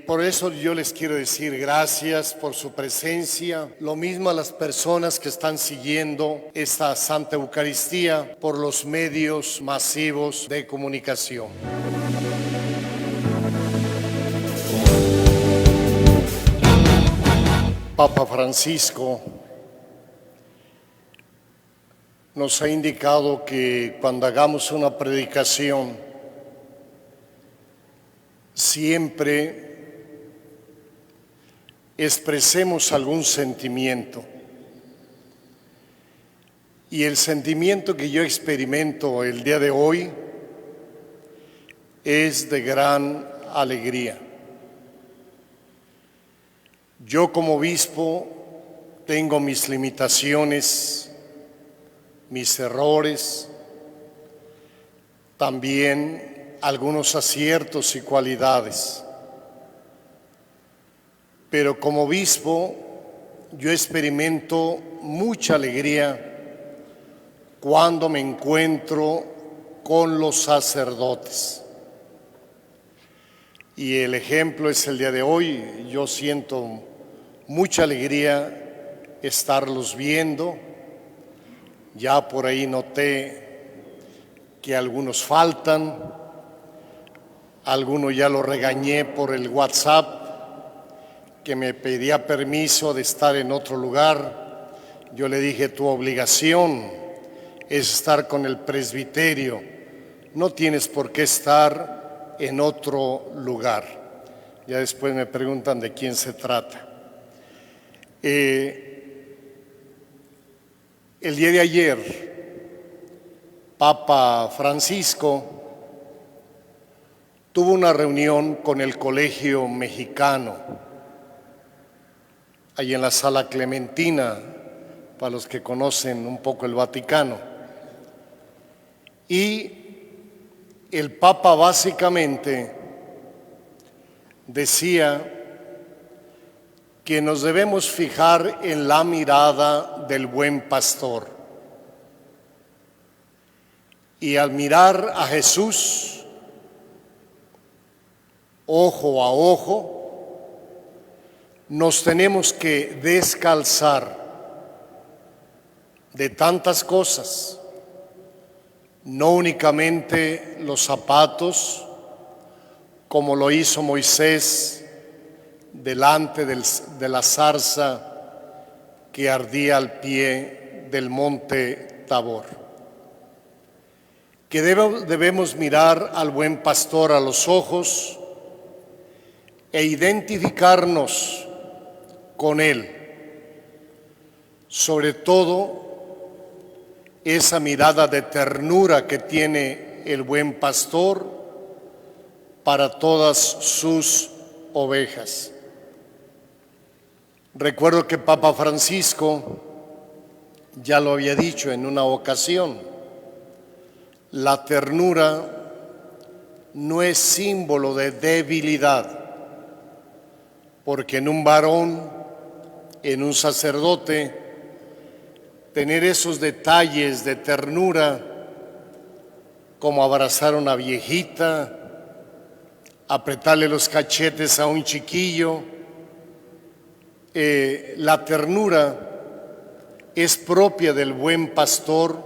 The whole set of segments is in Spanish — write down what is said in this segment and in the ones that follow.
Por eso yo les quiero decir gracias por su presencia, lo mismo a las personas que están siguiendo esta Santa Eucaristía por los medios masivos de comunicación. Papa Francisco nos ha indicado que cuando hagamos una predicación, siempre expresemos algún sentimiento. Y el sentimiento que yo experimento el día de hoy es de gran alegría. Yo como obispo tengo mis limitaciones, mis errores, también algunos aciertos y cualidades. Pero como obispo yo experimento mucha alegría cuando me encuentro con los sacerdotes. Y el ejemplo es el día de hoy. Yo siento mucha alegría estarlos viendo. Ya por ahí noté que algunos faltan, algunos ya lo regañé por el WhatsApp, que me pedía permiso de estar en otro lugar. Yo le dije, tu obligación es estar con el presbiterio, no tienes por qué estar en otro lugar. Ya después me preguntan de quién se trata. El día de ayer, Papa Francisco tuvo una reunión con el Colegio Mexicano, ahí en la Sala Clementina, para los que conocen un poco el Vaticano. Y el Papa básicamente decía que nos debemos fijar en la mirada del buen pastor. Y al mirar a Jesús, ojo a ojo, nos tenemos que descalzar de tantas cosas, no únicamente los zapatos, como lo hizo Moisés delante de la zarza que ardía al pie del monte Tabor. Que debemos mirar al buen pastor a los ojos e identificarnos con él, sobre todo esa mirada de ternura que tiene el buen pastor para todas sus ovejas. Recuerdo que Papa Francisco ya lo había dicho en una ocasión, la ternura no es símbolo de debilidad, porque en un varón, en un sacerdote, tener esos detalles de ternura, como abrazar a una viejita, apretarle los cachetes a un chiquillo, la ternura es propia del buen pastor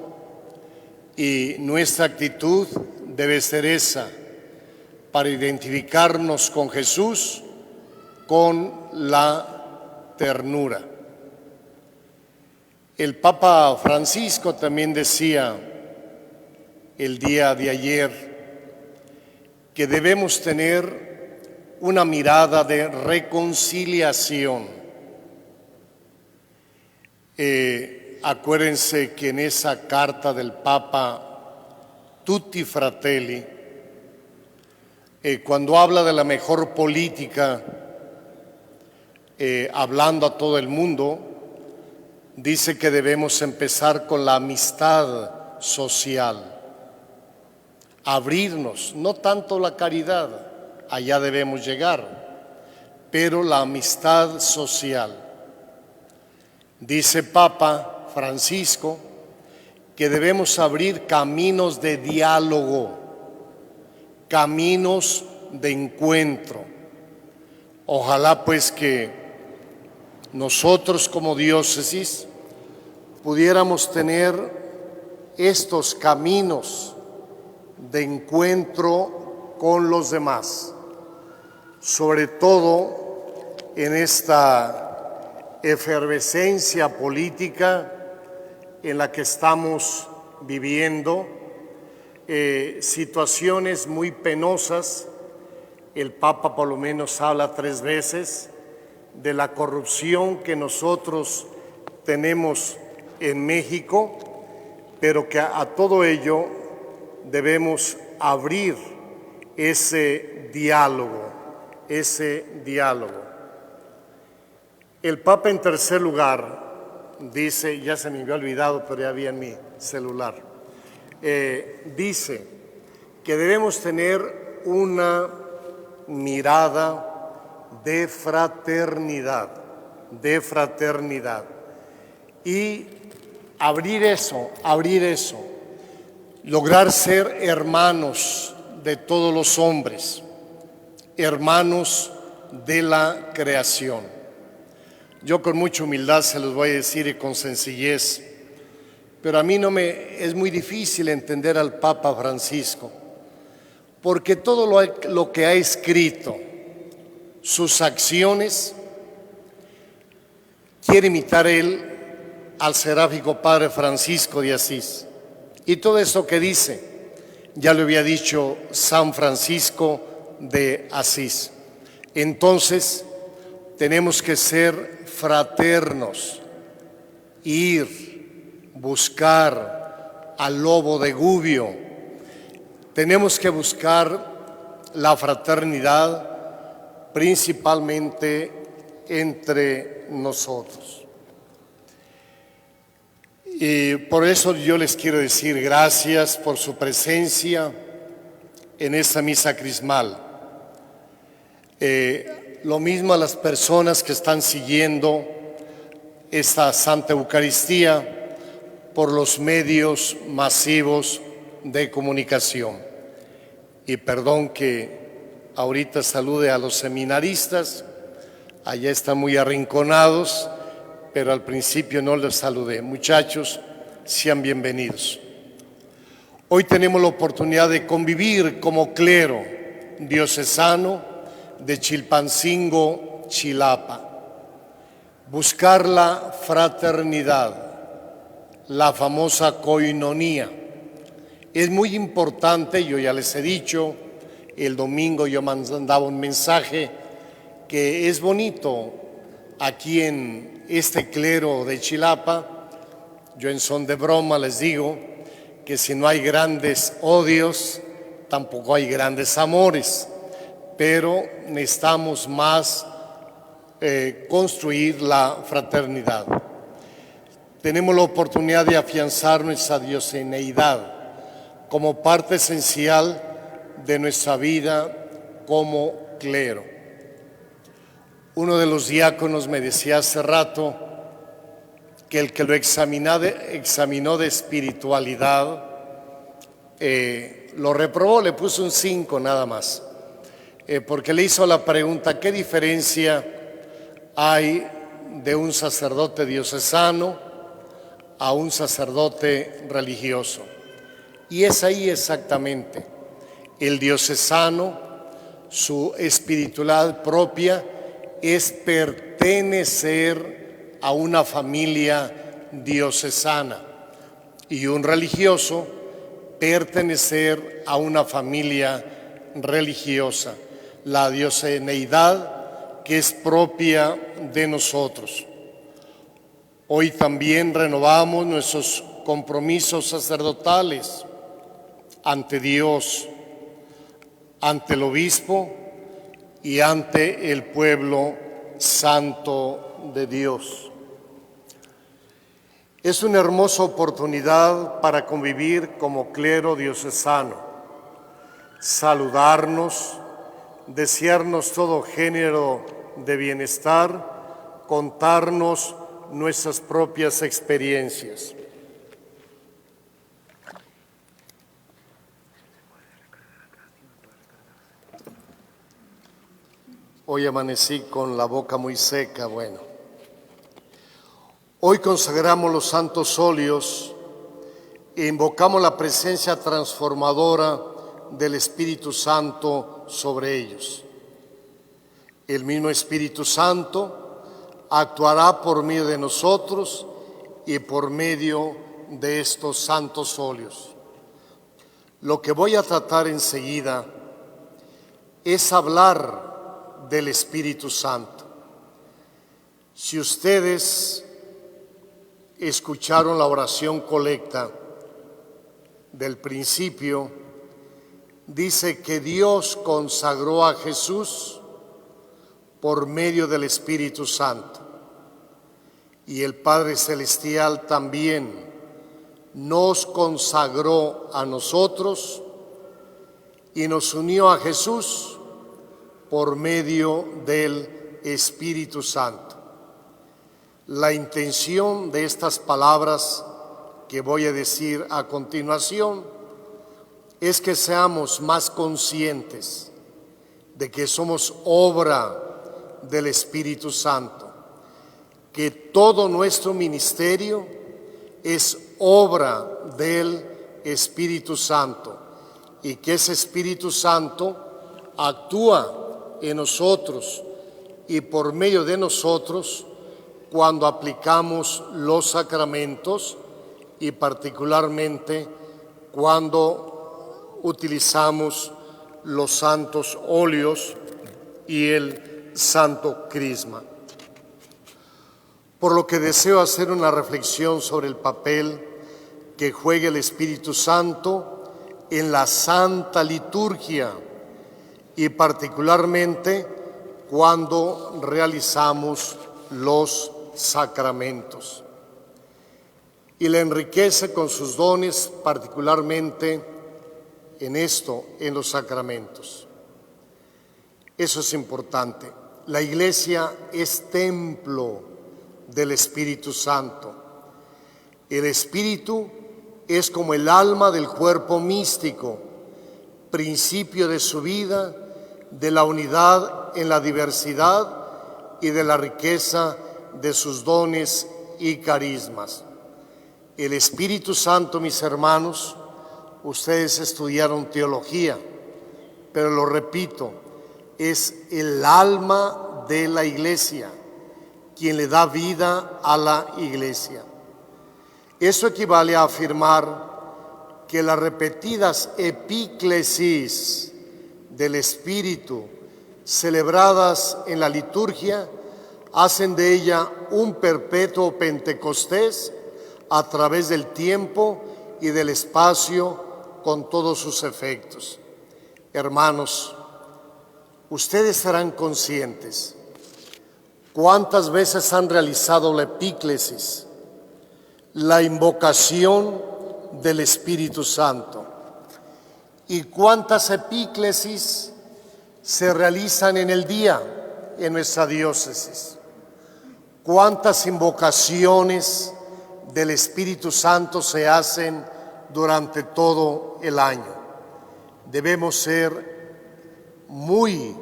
y nuestra actitud debe ser esa, para identificarnos con Jesús, con la ternura. El Papa Francisco también decía el día de ayer que debemos tener una mirada de reconciliación. Acuérdense que en esa carta del Papa Tutti Fratelli, cuando habla de la mejor política, hablando a todo el mundo, dice que debemos empezar con la amistad social, abrirnos, no tanto la caridad, allá debemos llegar, pero la amistad social. Dice Papa Francisco que debemos abrir caminos de diálogo, caminos de encuentro, Ojalá pues que nosotros como diócesis pudiéramos tener estos caminos de encuentro con los demás, sobre todo en esta efervescencia política en la que estamos viviendo, situaciones muy penosas. El Papa por lo menos habla 3 veces de la corrupción que nosotros tenemos en México, pero que a todo ello debemos abrir ese diálogo, El Papa, en tercer lugar, dice, ya se me había olvidado, pero ya había en mi celular, dice que debemos tener una mirada de fraternidad, y abrir eso, lograr ser hermanos de todos los hombres, hermanos de la creación. Yo con mucha humildad se los voy a decir y con sencillez, pero a mí es muy difícil entender al Papa Francisco, porque todo lo que ha escrito, sus acciones, quiere imitar él al seráfico Padre Francisco de Asís. Y todo eso que dice, ya lo había dicho San Francisco de Asís. Entonces, tenemos que ser fraternos, ir, buscar al lobo de Gubbio. Tenemos que buscar la fraternidad principalmente entre nosotros. Y por eso yo les quiero decir gracias por su presencia en esta misa crismal. Lo mismo a las personas que están siguiendo esta Santa Eucaristía por los medios masivos de comunicación. Y perdón que ahorita salude a los seminaristas, allá están muy arrinconados, pero al principio no les saludé. Muchachos, sean bienvenidos. Hoy tenemos la oportunidad de convivir como clero diocesano de Chilpancingo, Chilapa. Buscar la fraternidad, la famosa koinonía. Es muy importante, yo ya les he dicho, el domingo yo mandaba un mensaje que es bonito aquí en este clero de Chilapa. Yo en son de broma les digo que si no hay grandes odios, tampoco hay grandes amores, pero necesitamos más construir la fraternidad. Tenemos la oportunidad de afianzar nuestra dioceneidad como parte esencial de nuestra vida como clero. Uno de los diáconos me decía hace rato que el que lo examinó de espiritualidad lo reprobó, le puso un 5 nada más, porque le hizo la pregunta: ¿qué diferencia hay de un sacerdote diocesano a un sacerdote religioso? Y es ahí exactamente. El diocesano, su espiritualidad propia es pertenecer a una familia diocesana, y un religioso pertenecer a una familia religiosa, la dioceneidad que es propia de nosotros. Hoy también renovamos nuestros compromisos sacerdotales ante Dios, ante el obispo y ante el pueblo santo de Dios. Es una hermosa oportunidad para convivir como clero diocesano, saludarnos, desearnos todo género de bienestar, contarnos nuestras propias experiencias. Hoy amanecí con la boca muy seca, bueno. Hoy consagramos los santos óleos e invocamos la presencia transformadora del Espíritu Santo sobre ellos. El mismo Espíritu Santo actuará por medio de nosotros y por medio de estos santos óleos. Lo que voy a tratar enseguida es hablar del Espíritu Santo. Si ustedes escucharon la oración colecta del principio, dice que Dios consagró a Jesús por medio del Espíritu Santo. Y el Padre Celestial también nos consagró a nosotros y nos unió a Jesús por medio del Espíritu Santo. La intención de estas palabras que voy a decir a continuación es que seamos más conscientes de que somos obra del Espíritu Santo, que todo nuestro ministerio es obra del Espíritu Santo y que ese Espíritu Santo actúa en nosotros y por medio de nosotros cuando aplicamos los sacramentos y particularmente cuando utilizamos los santos óleos y el santo crisma. Por lo que deseo hacer una reflexión sobre el papel que juega el Espíritu Santo en la Santa Liturgia y particularmente cuando realizamos los sacramentos. Y la enriquece con sus dones, particularmente en esto, en los sacramentos. Eso es importante. La Iglesia es templo del Espíritu Santo. El Espíritu es como el alma del cuerpo místico, principio de su vida, de la unidad en la diversidad y de la riqueza de sus dones y carismas. El Espíritu Santo, mis hermanos, ustedes estudiaron teología, pero lo repito, es el alma de la Iglesia, quien le da vida a la Iglesia. Eso equivale a afirmar que las repetidas epíclesis del Espíritu celebradas en la liturgia hacen de ella un perpetuo Pentecostés a través del tiempo y del espacio con todos sus efectos. Hermanos, ustedes serán conscientes cuántas veces han realizado la epíclesis, la invocación del Espíritu Santo, y cuántas epíclesis se realizan en el día en nuestra diócesis, cuántas invocaciones del Espíritu Santo se hacen durante todo el año. Debemos ser muy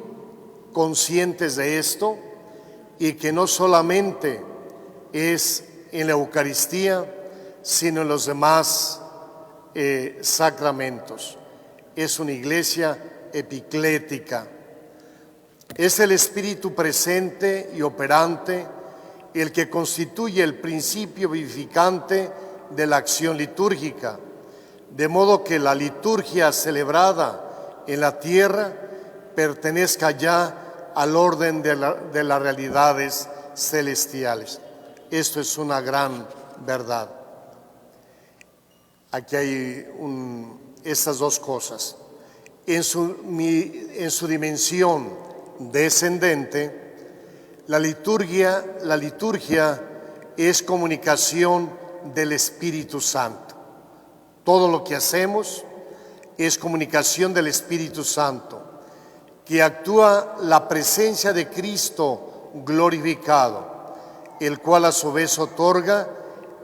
conscientes de esto y que no solamente es en la Eucaristía, sino en los demás sacramentos. Es una iglesia epiclética. Es el Espíritu presente y operante el que constituye el principio vivificante de la acción litúrgica, de modo que la liturgia celebrada en la tierra pertenezca ya al orden de las realidades celestiales. Esto es una gran verdad. Aquí hay estas dos cosas. En su dimensión descendente, la liturgia es comunicación del Espíritu Santo. Todo lo que hacemos es comunicación del Espíritu Santo, que actúa la presencia de Cristo glorificado, el cual a su vez otorga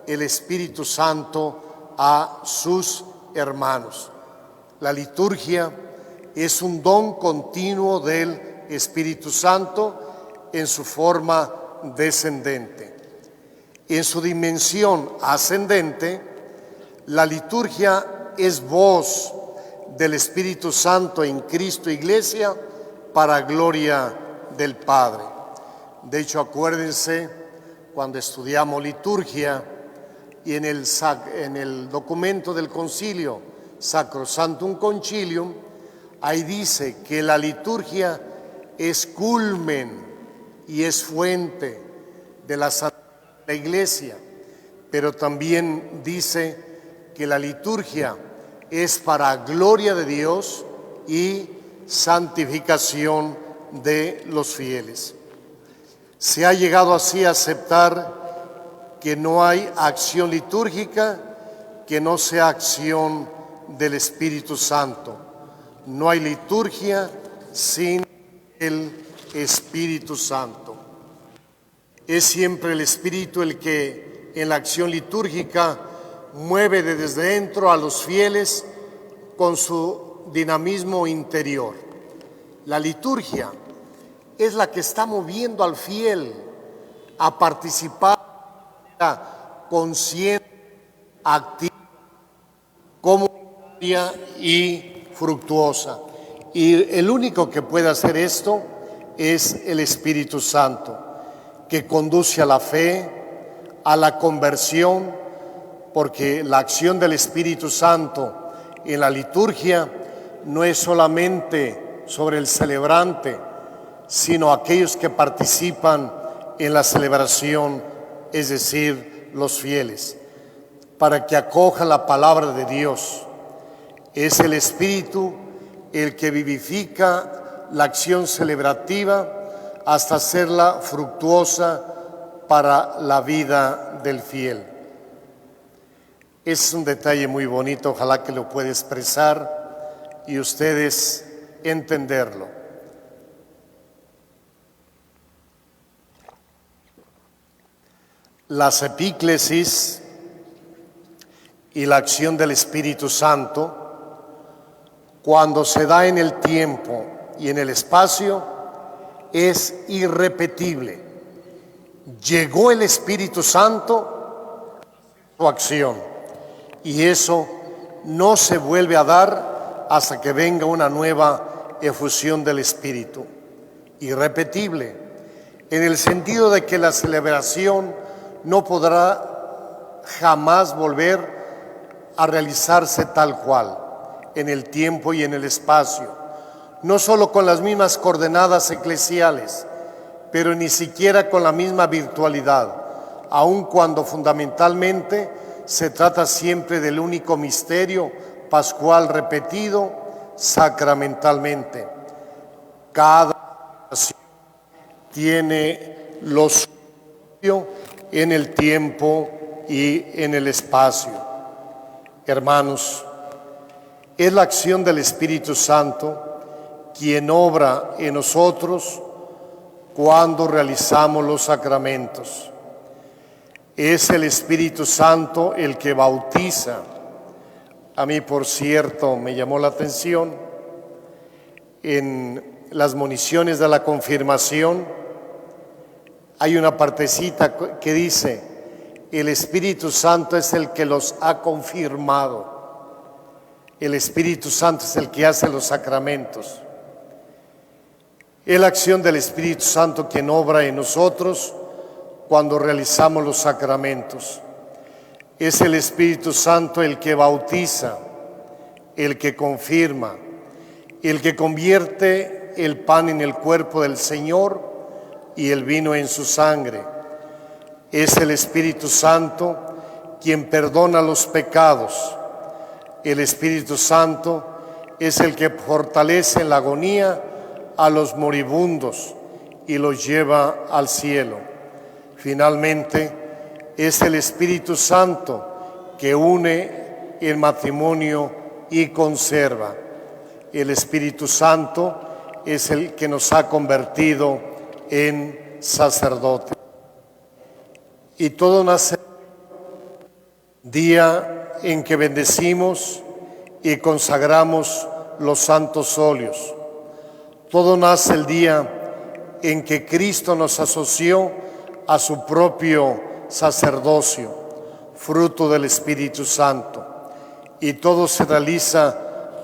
el Espíritu Santo a sus hermanos. La liturgia es un don continuo del Espíritu Santo en su forma descendente. En su dimensión ascendente, la liturgia es voz del Espíritu Santo en Cristo Iglesia para gloria del Padre. De hecho, acuérdense, cuando estudiamos liturgia y en el documento del concilio Sacrosanctum Concilium, ahí dice que la liturgia es culmen y es fuente de la santidad de la Iglesia, pero también dice que la liturgia es para gloria de Dios y santificación de los fieles. Se ha llegado así a aceptar que no hay acción litúrgica que no sea acción del Espíritu Santo. No hay liturgia sin el Espíritu Santo. Es siempre el Espíritu el que en la acción litúrgica mueve desde dentro a los fieles con su dinamismo interior. La liturgia es la que está moviendo al fiel a participar de manera consciente, activa, comunitaria y fructuosa. Y el único que puede hacer esto es el Espíritu Santo, que conduce a la fe, a la conversión, porque la acción del Espíritu Santo en la liturgia no es solamente sobre el celebrante, sino aquellos que participan en la celebración, es decir, los fieles, para que acojan la palabra de Dios. Es el Espíritu el que vivifica la acción celebrativa hasta hacerla fructuosa para la vida del fiel. Es un detalle muy bonito, ojalá que lo pueda expresar y ustedes entenderlo. Las epíclesis y la acción del Espíritu Santo, cuando se da en el tiempo y en el espacio, es irrepetible. Llegó el Espíritu Santo a su acción y eso no se vuelve a dar hasta que venga una nueva efusión del Espíritu. Irrepetible, en el sentido de que la celebración no podrá jamás volver a realizarse tal cual, en el tiempo y en el espacio, no solo con las mismas coordenadas eclesiales, pero ni siquiera con la misma virtualidad, aun cuando fundamentalmente se trata siempre del único misterio pascual repetido sacramentalmente. Cada nación tiene lo suyo en el tiempo y en el espacio. Hermanos, es la acción del Espíritu Santo quien obra en nosotros cuando realizamos los sacramentos. Es el Espíritu Santo el que bautiza. A mí, por cierto, me llamó la atención en las moniciones de la confirmación. Hay una partecita que dice: el Espíritu Santo es el que los ha confirmado. El Espíritu Santo es el que hace los sacramentos. Es la acción del Espíritu Santo quien obra en nosotros cuando realizamos los sacramentos. Es el Espíritu Santo el que bautiza, el que confirma, el que convierte el pan en el cuerpo del Señor y el vino en su sangre. Es el Espíritu Santo quien perdona los pecados. El Espíritu Santo es el que fortalece en la agonía a los moribundos y los lleva al cielo. Finalmente, es el Espíritu Santo que une el matrimonio y conserva. El Espíritu Santo es el que nos ha convertido en sacerdotes. Y todo nace día en que bendecimos y consagramos los santos óleos. Todo nace el día en que Cristo nos asoció a su propio sacerdocio, fruto del Espíritu Santo. Y todo se realiza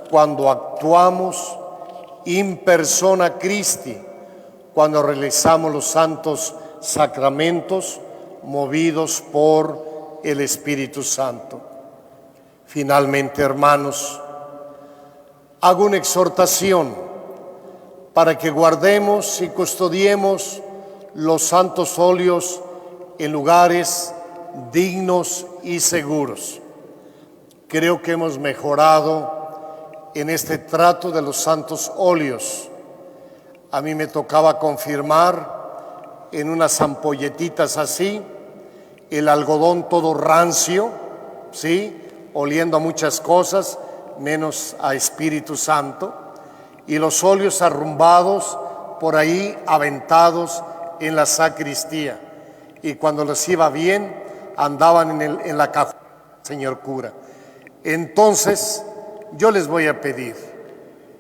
cuando actuamos in persona Christi, cuando realizamos los santos sacramentos movidos por el Espíritu Santo. Finalmente, hermanos, hago una exhortación para que guardemos y custodiemos los santos óleos en lugares dignos y seguros. Creo que hemos mejorado en este trato de los santos óleos. A mí me tocaba confirmar en unas ampolletitas así, el algodón todo rancio, ¿sí?, oliendo a muchas cosas, menos a Espíritu Santo, y los óleos arrumbados por ahí, aventados en la sacristía. Y cuando les iba bien, andaban en la caja, señor cura. Entonces, yo les voy a pedir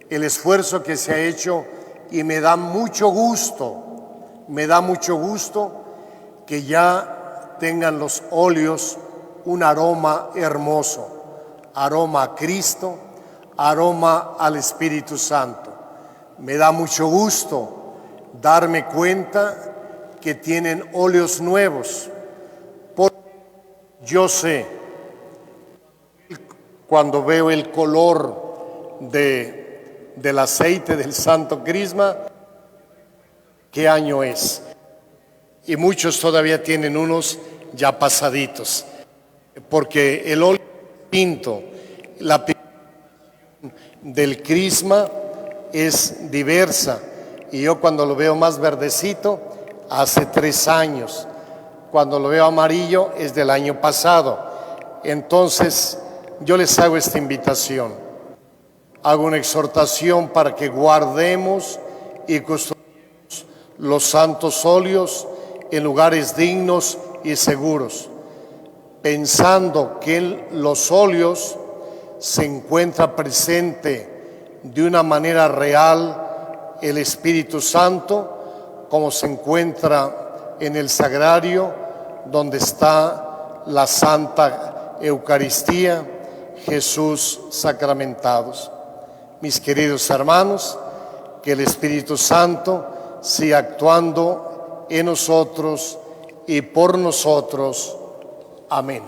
el esfuerzo que se ha hecho, y me da mucho gusto que ya tengan los óleos un aroma hermoso, aroma a Cristo, aroma al Espíritu Santo. Me da mucho gusto darme cuenta que tienen óleos nuevos, porque yo sé, cuando veo el color del aceite del Santo Crisma, qué año es. Y muchos todavía tienen unos ya pasaditos, porque el óleo tinto, la del Crisma es diversa. Y yo cuando lo veo más verdecito, hace 3 años. Cuando lo veo amarillo, es del año pasado. Entonces, yo les hago esta invitación. Hago una exhortación para que guardemos y custodiemos los santos óleos en lugares dignos y seguros, pensando que los óleos se encuentra presente de una manera real el Espíritu Santo, como se encuentra en el sagrario donde está la Santa Eucaristía, Jesús sacramentados. Mis queridos hermanos, que el Espíritu Santo siga actuando en nosotros y por nosotros. Amén.